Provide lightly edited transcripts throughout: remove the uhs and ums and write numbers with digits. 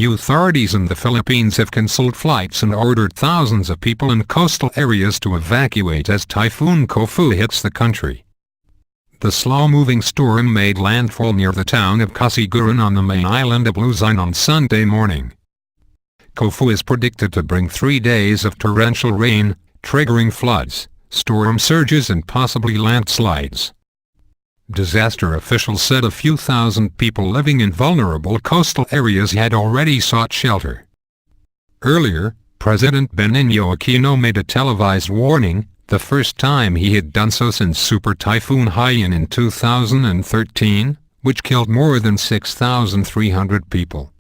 Authorities in the Philippines have canceled flights and ordered thousands of people in coastal areas to evacuate as Typhoon Koppu hits the country. The slow-moving storm made landfall near the town of Casiguran on the main island of Luzon on Sunday morning. Koppu is predicted to bring 3 days of torrential rain, triggering floods, storm surges and possibly landslides. Disaster officials said a few thousand people living in vulnerable coastal areas had already sought shelter. Earlier, President Benigno Aquino made a televised warning, the first time he had done so since Super Typhoon Haiyan in 2013, which killed more than 6,300 people.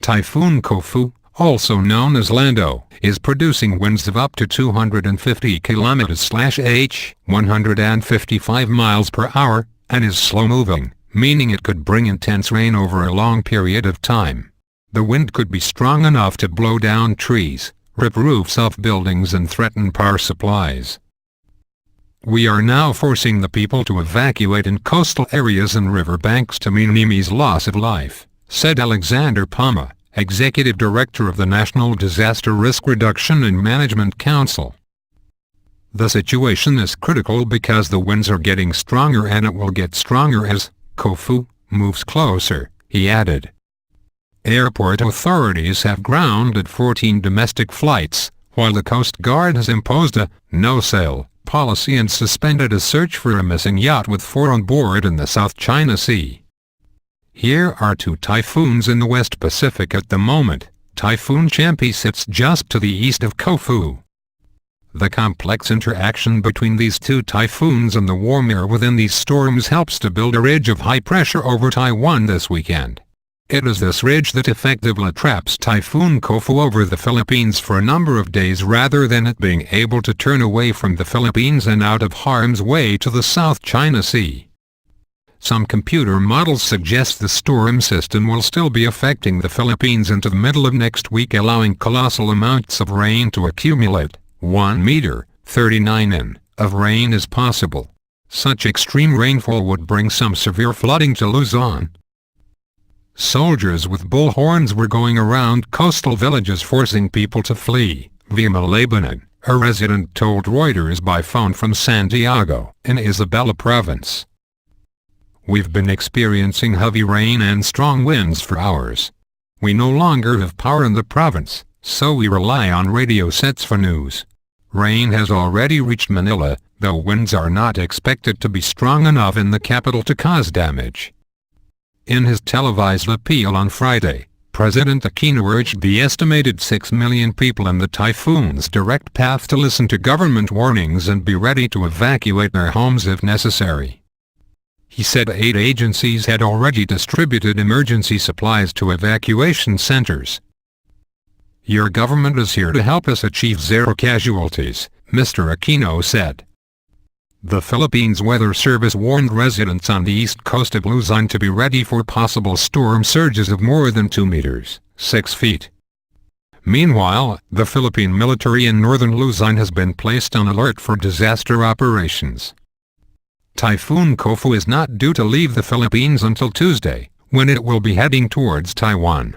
Typhoon Koppu, also known as Lando, is producing winds of up to 250 km/h, 155 miles per hour, and is slow-moving, meaning it could bring intense rain over a long period of time. The wind could be strong enough to blow down trees, rip roofs off buildings and threaten power supplies. We are now forcing the people to evacuate in coastal areas and riverbanks to minimize loss of life, said Alexander Pama, Executive Director of the National Disaster Risk Reduction and Management Council. The situation is critical because the winds are getting stronger and it will get stronger as Koppu moves closer, he added. Airport authorities have grounded 14 domestic flights, while the Coast Guard has imposed a no-sail policy and suspended a search for a missing yacht with 4 on board in the South China Sea. Here are 2 typhoons in the West Pacific at the moment. Typhoon Champi sits just to the east of Koppu. The complex interaction between these 2 typhoons and the warm air within these storms helps to build a ridge of high pressure over Taiwan this weekend. It is this ridge that effectively traps Typhoon Koppu over the Philippines for a number of days rather than it being able to turn away from the Philippines and out of harm's way to the South China Sea. Some computer models suggest the storm system will still be affecting the Philippines into the middle of next week, allowing colossal amounts of rain to accumulate. 1 meter, 39 in, of rain is possible. Such extreme rainfall would bring some severe flooding to Luzon. Soldiers with bullhorns were going around coastal villages forcing people to flee, Vima Lebanon, a resident told Reuters by phone from Santiago, in Isabela Province. We've been experiencing heavy rain and strong winds for hours. We no longer have power in the province, so we rely on radio sets for news. Rain has already reached Manila, though winds are not expected to be strong enough in the capital to cause damage. In his televised appeal on Friday, President Aquino urged the estimated 6 million people in the typhoon's direct path to listen to government warnings and be ready to evacuate their homes if necessary. He said 8 agencies had already distributed emergency supplies to evacuation centers. Your government is here to help us achieve 0 casualties, Mr. Aquino said. The Philippines Weather Service warned residents on the east coast of Luzon to be ready for possible storm surges of more than 2 meters, 6 feet. Meanwhile, the Philippine military in northern Luzon has been placed on alert for disaster operations. Typhoon Koppu is not due to leave the Philippines until Tuesday, when it will be heading towards Taiwan.